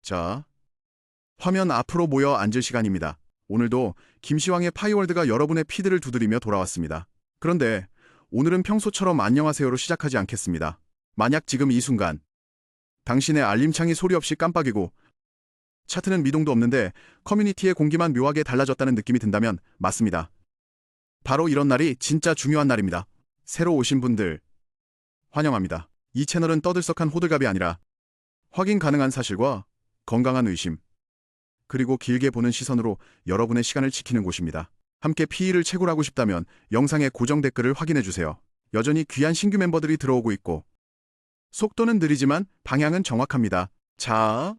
자, 화면 앞으로 모여 앉을 시간입니다. 오늘도 김시황의 파이월드가 여러분의 피드를 두드리며 돌아왔습니다. 그런데 오늘은 평소처럼 안녕하세요로 시작하지 않겠습니다. 만약 지금 이 순간 당신의 알림창이 소리 없이 깜빡이고 차트는 미동도 없는데 커뮤니티의 공기만 묘하게 달라졌다는 느낌이 든다면 맞습니다. 바로 이런 날이 진짜 중요한 날입니다. 새로 오신 분들 환영합니다. 이 채널은 떠들썩한 호들갑이 아니라 확인 가능한 사실과 건강한 의심, 그리고 길게 보는 시선으로 여러분의 시간을 지키는 곳입니다. 함께 PE를 채굴하고 싶다면 영상의 고정 댓글을 확인해주세요. 여전히 귀한 신규 멤버들이 들어오고 있고 속도는 느리지만 방향은 정확합니다. 자,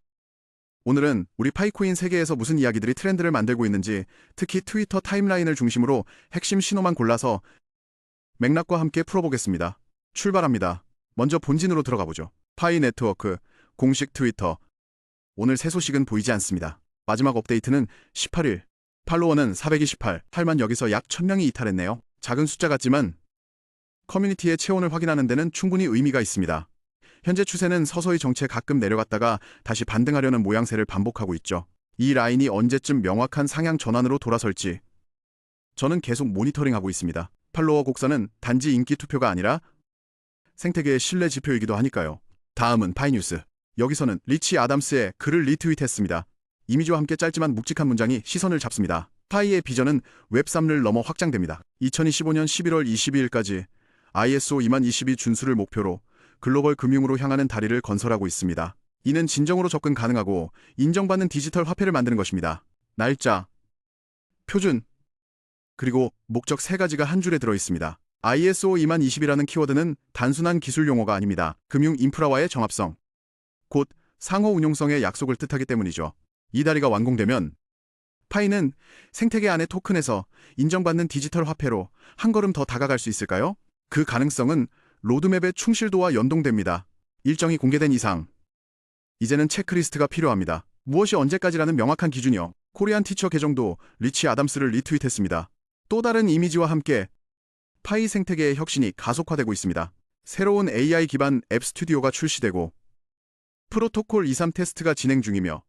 오늘은 우리 파이코인 세계에서 무슨 이야기들이 트렌드를 만들고 있는지, 특히 트위터 타임라인을 중심으로 핵심 신호만 골라서 맥락과 함께 풀어보겠습니다. 출발합니다. 먼저 본진으로 들어가보죠. 파이 네트워크 공식 트위터. 오늘 새 소식은 보이지 않습니다. 마지막 업데이트는 18일. 팔로워는 428. 할만 여기서 약 1000명이 이탈했네요. 작은 숫자 같지만 커뮤니티의 체온을 확인하는 데는 충분히 의미가 있습니다. 현재 추세는 서서히 정체 가끔 내려갔다가 다시 반등하려는 모양새를 반복하고 있죠. 이 라인이 언제쯤 명확한 상향 전환으로 돌아설지 저는 계속 모니터링하고 있습니다. 팔로워 곡선은 단지 인기 투표가 아니라 생태계의 신뢰 지표이기도 하니까요. 다음은 파이뉴스. 여기서는 리치 아담스의 글을 리트윗했습니다. 이미지와 함께 짧지만 묵직한 문장이 시선을 잡습니다. 파이의 비전은 웹3를 넘어 확장됩니다. 2025년 11월 22일까지 ISO 20022 준수를 목표로 글로벌 금융으로 향하는 다리를 건설하고 있습니다. 이는 진정으로 접근 가능하고 인정받는 디지털 화폐를 만드는 것입니다. 날짜, 표준, 그리고 목적 세 가지가 한 줄에 들어있습니다. ISO 20022라는 키워드는 단순한 기술 용어가 아닙니다. 금융 인프라와의 정합성, 곧 상호 운용성의 약속을 뜻하기 때문이죠. 이 다리가 완공되면 파이는 생태계 안의 토큰에서 인정받는 디지털 화폐로 한 걸음 더 다가갈 수 있을까요? 그 가능성은 로드맵의 충실도와 연동됩니다. 일정이 공개된 이상 이제는 체크리스트가 필요합니다. 무엇이 언제까지라는 명확한 기준이요. 코리안 티처 계정도 리치 아담스를 리트윗했습니다. 또 다른 이미지와 함께 파이 생태계의 혁신이 가속화되고 있습니다. 새로운 AI 기반 앱 스튜디오가 출시되고 프로토콜 2.3 테스트가 진행 중이며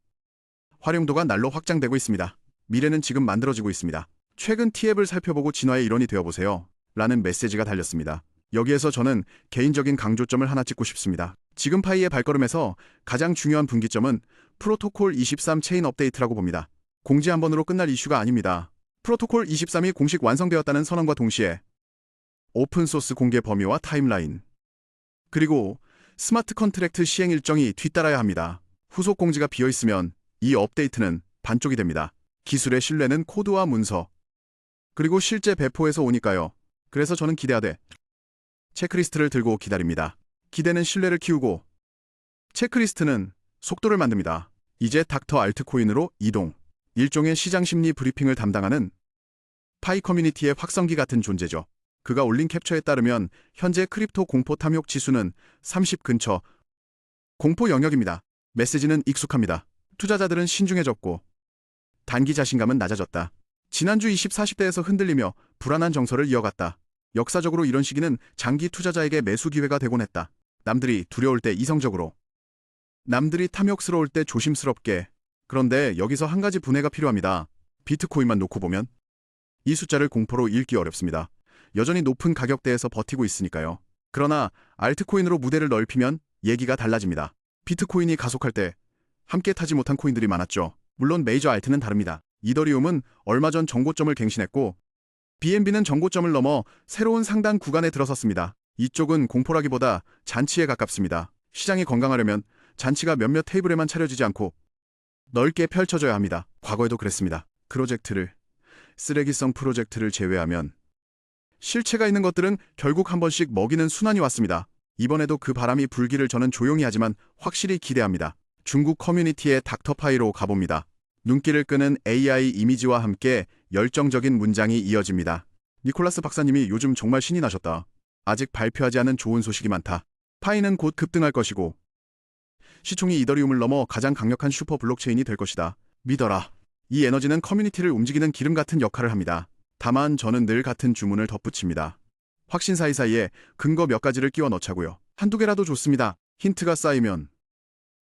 활용도가 날로 확장되고 있습니다. 미래는 지금 만들어지고 있습니다. 최근 T앱을 살펴보고 진화의 일원이 되어보세요. 라는 메시지가 달렸습니다. 여기에서 저는 개인적인 강조점을 하나 찍고 싶습니다. 지금 파이의 발걸음에서 가장 중요한 분기점은 프로토콜 23 체인 업데이트라고 봅니다. 공지 한 번으로 끝날 이슈가 아닙니다. 프로토콜 23이 공식 완성되었다는 선언과 동시에 오픈소스 공개 범위와 타임라인, 그리고 스마트 컨트랙트 시행 일정이 뒤따라야 합니다. 후속 공지가 비어있으면 이 업데이트는 반쪽이 됩니다. 기술의 신뢰는 코드와 문서, 그리고 실제 배포에서 오니까요. 그래서 저는 기대하되 체크리스트를 들고 기다립니다. 기대는 신뢰를 키우고 체크리스트는 속도를 만듭니다. 이제 닥터 알트코인으로 이동. 일종의 시장 심리 브리핑을 담당하는 파이 커뮤니티의 확성기 같은 존재죠. 그가 올린 캡처에 따르면 현재 크립토 공포 탐욕 지수는 30 근처 공포 영역입니다. 메시지는 익숙합니다. 투자자들은 신중해졌고 단기 자신감은 낮아졌다. 지난주 20-40대에서 흔들리며 불안한 정서를 이어갔다. 역사적으로 이런 시기는 장기 투자자에게 매수 기회가 되곤 했다. 남들이 두려울 때 이성적으로, 남들이 탐욕스러울 때 조심스럽게. 그런데 여기서 한 가지 분해가 필요합니다. 비트코인만 놓고 보면 이 숫자를 공포로 읽기 어렵습니다. 여전히 높은 가격대에서 버티고 있으니까요. 그러나 알트코인으로 무대를 넓히면 얘기가 달라집니다. 비트코인이 가속할 때 함께 타지 못한 코인들이 많았죠. 물론 메이저 알트는 다릅니다. 이더리움은 얼마 전 정고점을 갱신했고 BNB는 정고점을 넘어 새로운 상단 구간에 들어섰습니다. 이쪽은 공포라기보다 잔치에 가깝습니다. 시장이 건강하려면 잔치가 몇몇 테이블에만 차려지지 않고 넓게 펼쳐져야 합니다. 과거에도 그랬습니다. 쓰레기성 프로젝트를 제외하면 실체가 있는 것들은 결국 한 번씩 먹이는 순환이 왔습니다. 이번에도 그 바람이 불기를 저는 조용히 하지만 확실히 기대합니다. 중국 커뮤니티의 닥터파이로 가봅니다. 눈길을 끄는 AI 이미지와 함께 열정적인 문장이 이어집니다. 니콜라스 박사님이 요즘 정말 신이 나셨다. 아직 발표하지 않은 좋은 소식이 많다. 파이는 곧 급등할 것이고 시총이 이더리움을 넘어 가장 강력한 슈퍼 블록체인이 될 것이다. 믿어라. 이 에너지는 커뮤니티를 움직이는 기름 같은 역할을 합니다. 다만 저는 늘 같은 주문을 덧붙입니다. 확신 사이사이에 근거 몇 가지를 끼워 넣자고요. 한두 개라도 좋습니다. 힌트가 쌓이면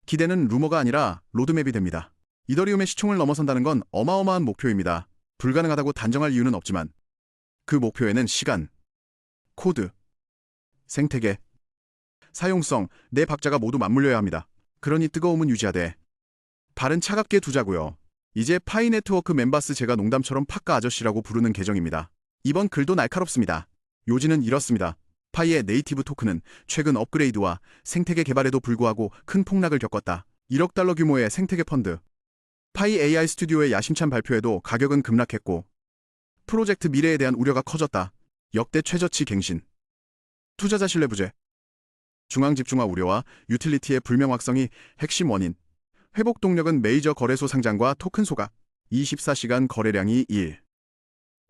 기대는 루머가 아니라 로드맵이 됩니다. 이더리움의 시총을 넘어선다는 건 어마어마한 목표입니다. 불가능하다고 단정할 이유는 없지만 그 목표에는 시간, 코드, 생태계, 사용성, 네 박자가 모두 맞물려야 합니다. 그러니 뜨거움은 유지하되 발은 차갑게 두자고요. 이제 파이 네트워크 멤버스 제가 농담처럼 파까 아저씨라고 부르는 계정입니다. 이번 글도 날카롭습니다. 요지는 이렇습니다. 파이의 네이티브 토큰은 최근 업그레이드와 생태계 개발에도 불구하고 큰 폭락을 겪었다. 1억 달러 규모의 생태계 펀드. 파이 AI 스튜디오의 야심찬 발표에도 가격은 급락했고 프로젝트 미래에 대한 우려가 커졌다. 역대 최저치 갱신. 투자자 신뢰 부재. 중앙 집중화 우려와 유틸리티의 불명확성이 핵심 원인. 회복 동력은 메이저 거래소 상장과 토큰 소각. 24시간 거래량이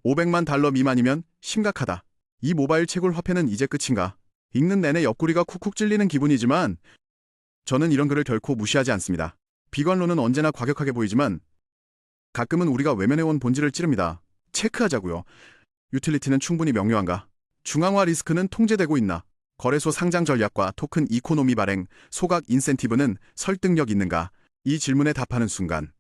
500만 달러 미만이면 심각하다. 이 모바일 채굴 화폐는 이제 끝인가? 읽는 내내 옆구리가 쿡쿡 찔리는 기분이지만 저는 이런 글을 결코 무시하지 않습니다. 비관론은 언제나 과격하게 보이지만 가끔은 우리가 외면해온 본질을 찌릅니다. 체크하자고요. 유틸리티는 충분히 명료한가? 중앙화 리스크는 통제되고 있나? 거래소 상장 전략과 토큰 이코노미 발행, 소각 인센티브는 설득력 있는가? 이 질문에 답하는 순간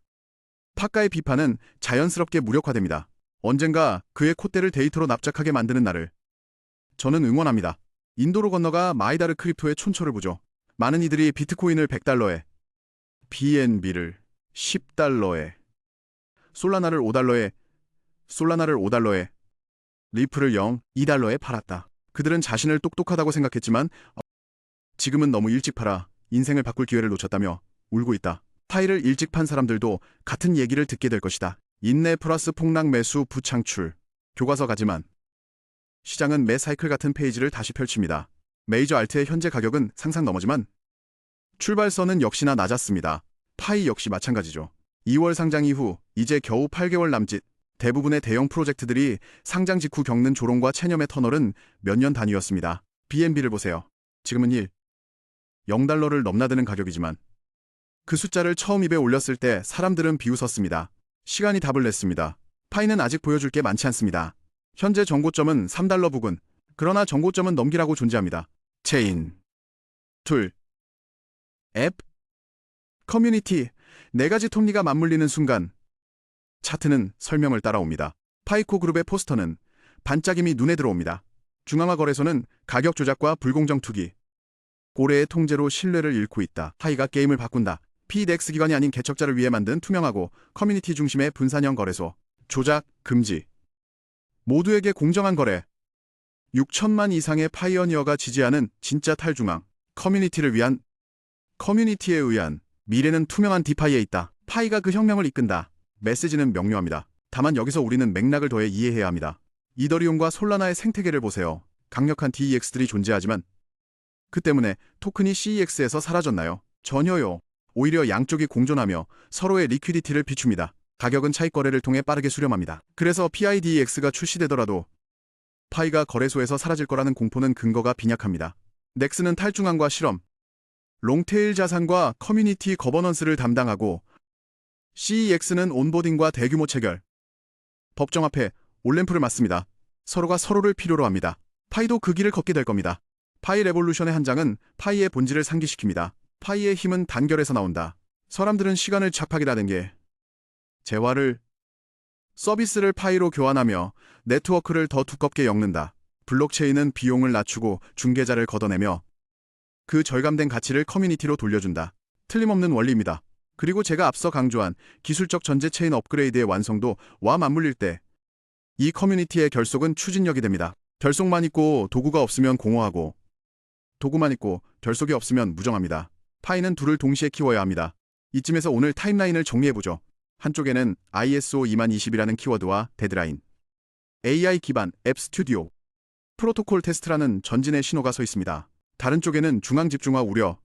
파카의 비판은 자연스럽게 무력화됩니다. 언젠가 그의 콧대를 데이터로 납작하게 만드는 날을 저는 응원합니다. 인도로 건너가 마이다르 크립토의 촌철을 보죠. 많은 이들이 비트코인을 100달러에, BNB를 10달러에, 솔라나를 5달러에, 리플을 2달러에 팔았다. 그들은 자신을 똑똑하다고 생각했지만 지금은 너무 일찍 팔아 인생을 바꿀 기회를 놓쳤다며 울고 있다. 파이를 일찍 판 사람들도 같은 얘기를 듣게 될 것이다. 인내 플러스 폭락 매수 부창출. 교과서 가지만 시장은 매 사이클 같은 페이지를 다시 펼칩니다. 메이저 알트의 현재 가격은 상상 넘어지만 출발선은 역시나 낮았습니다. 파이 역시 마찬가지죠. 2월 상장 이후 이제 겨우 8개월 남짓. 대부분의 대형 프로젝트들이 상장 직후 겪는 조롱과 체념의 터널은 몇 년 단위였습니다. BNB를 보세요. 지금은 0달러를 넘나드는 가격이지만 그 숫자를 처음 입에 올렸을 때 사람들은 비웃었습니다. 시간이 답을 냈습니다. 파이는 아직 보여줄 게 많지 않습니다. 현재 정고점은 3달러 부근. 그러나 정고점은 넘기라고 존재합니다. 체인, 툴, 앱, 커뮤니티, 네 가지 톱니가 맞물리는 순간 차트는 설명을 따라옵니다. 파이코 그룹의 포스터는 반짝임이 눈에 들어옵니다. 중앙화 거래소는 가격 조작과 불공정 투기, 고래의 통제로 신뢰를 잃고 있다. 파이가 게임을 바꾼다. PDX 기관이 아닌 개척자를 위해 만든 투명하고 커뮤니티 중심의 분산형 거래소. 조작, 금지. 모두에게 공정한 거래. 6천만 이상의 파이어니어가 지지하는 진짜 탈중앙. 커뮤니티에 의한 미래는 투명한 디파이에 있다. 파이가 그 혁명을 이끈다. 메시지는 명료합니다. 다만 여기서 우리는 맥락을 더해 이해해야 합니다. 이더리움과 솔라나의 생태계를 보세요. 강력한 DEX들이 존재하지만 그 때문에 토큰이 CEX에서 사라졌나요? 전혀요. 오히려 양쪽이 공존하며 서로의 리퀴디티를 비춥니다. 가격은 차익 거래를 통해 빠르게 수렴합니다. 그래서 PIDEX가 출시되더라도 파이가 거래소에서 사라질 거라는 공포는 근거가 빈약합니다. 넥스는 탈중앙과 실험, 롱테일 자산과 커뮤니티 거버넌스를 담당하고 CEX는 온보딩과 대규모 체결, 법정화폐, 올램프를 맡습니다. 서로가 서로를 필요로 합니다. 파이도 그 길을 걷게 될 겁니다. 파이 레볼루션의 한 장은 파이의 본질을 상기시킵니다. 파이의 힘은 단결에서 나온다. 사람들은 시간을 착박이라는 게 재화를, 서비스를 파이로 교환하며 네트워크를 더 두껍게 엮는다. 블록체인은 비용을 낮추고 중개자를 걷어내며 그 절감된 가치를 커뮤니티로 돌려준다. 틀림없는 원리입니다. 그리고 제가 앞서 강조한 기술적 전제 체인 업그레이드의 완성도와 맞물릴 때 이 커뮤니티의 결속은 추진력이 됩니다. 결속만 있고 도구가 없으면 공허하고 도구만 있고 결속이 없으면 무정합니다. 파이는 둘을 동시에 키워야 합니다. 이쯤에서 오늘 타임라인을 정리해보죠. 한쪽에는 ISO 2020이라는 키워드와 데드라인, AI 기반 앱 스튜디오, 프로토콜 테스트라는 전진의 신호가 서 있습니다. 다른 쪽에는 중앙 집중화 우려,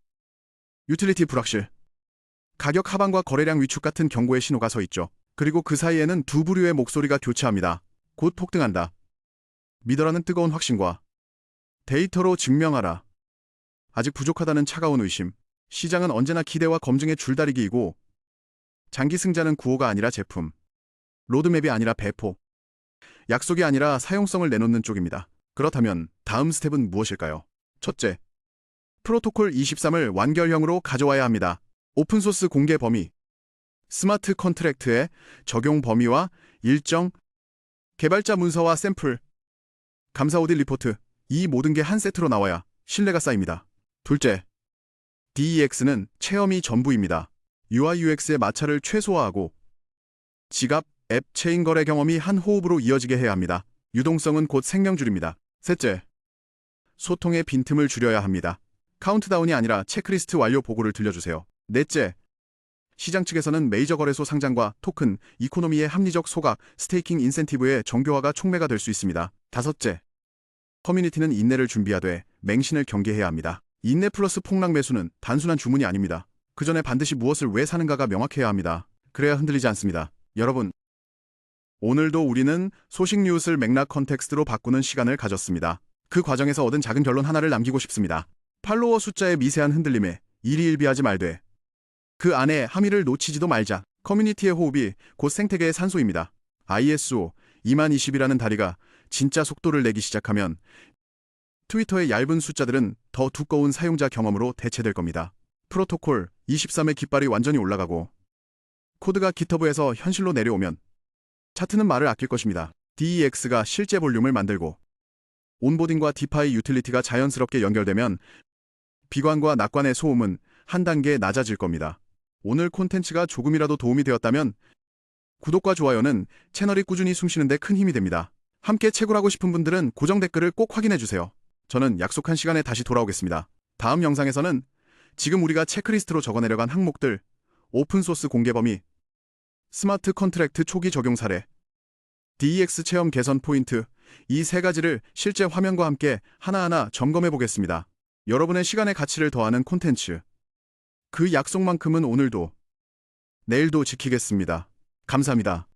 유틸리티 불확실, 가격 하방과 거래량 위축 같은 경고의 신호가 서 있죠. 그리고 그 사이에는 두 부류의 목소리가 교차합니다. 곧 폭등한다. 믿어라는 뜨거운 확신과 데이터로 증명하라. 아직 부족하다는 차가운 의심. 시장은 언제나 기대와 검증의 줄다리기이고 장기 승자는 구호가 아니라 제품, 로드맵이 아니라 배포, 약속이 아니라 사용성을 내놓는 쪽입니다. 그렇다면 다음 스텝은 무엇일까요? 첫째, 프로토콜 23을 완결형으로 가져와야 합니다. 오픈소스 공개 범위, 스마트 컨트랙트의 적용 범위와 일정, 개발자 문서와 샘플, 감사 오딜 리포트, 이 모든 게 한 세트로 나와야 신뢰가 쌓입니다. 둘째, DEX는 체험이 전부입니다. UI UX의 마찰을 최소화하고 지갑, 앱, 체인 거래 경험이 한 호흡으로 이어지게 해야 합니다. 유동성은 곧 생명줄입니다. 셋째, 소통의 빈틈을 줄여야 합니다. 카운트다운이 아니라 체크리스트 완료 보고를 들려주세요. 넷째, 시장 측에서는 메이저 거래소 상장과 토큰, 이코노미의 합리적 소각, 스테이킹 인센티브의 정교화가 촉매가 될 수 있습니다. 다섯째, 커뮤니티는 인내를 준비하되 맹신을 경계해야 합니다. 인내 플러스 폭락 매수는 단순한 주문이 아닙니다. 그 전에 반드시 무엇을 왜 사는가가 명확해야 합니다. 그래야 흔들리지 않습니다. 여러분, 오늘도 우리는 소식 뉴스를 맥락 컨텍스트로 바꾸는 시간을 가졌습니다. 그 과정에서 얻은 작은 결론 하나를 남기고 싶습니다. 팔로워 숫자의 미세한 흔들림에 일희일비하지 말되 그 안에 함의를 놓치지도 말자. 커뮤니티의 호흡이 곧 생태계의 산소입니다. ISO 2020이라는 다리가 진짜 속도를 내기 시작하면 트위터의 얇은 숫자들은 더 두꺼운 사용자 경험으로 대체될 겁니다. 프로토콜 23의 깃발이 완전히 올라가고 코드가 깃허브에서 현실로 내려오면 차트는 말을 아낄 것입니다. DEX가 실제 볼륨을 만들고 온보딩과 디파이 유틸리티가 자연스럽게 연결되면 비관과 낙관의 소음은 한 단계 낮아질 겁니다. 오늘 콘텐츠가 조금이라도 도움이 되었다면 구독과 좋아요는 채널이 꾸준히 숨쉬는 데 큰 힘이 됩니다. 함께 채굴하고 싶은 분들은 고정 댓글을 꼭 확인해주세요. 저는 약속한 시간에 다시 돌아오겠습니다. 다음 영상에서는 지금 우리가 체크리스트로 적어내려간 항목들, 오픈소스 공개 범위, 스마트 컨트랙트 초기 적용 사례, DEX 체험 개선 포인트, 이 세 가지를 실제 화면과 함께 하나하나 점검해 보겠습니다. 여러분의 시간의 가치를 더하는 콘텐츠. 그 약속만큼은 오늘도, 내일도 지키겠습니다. 감사합니다.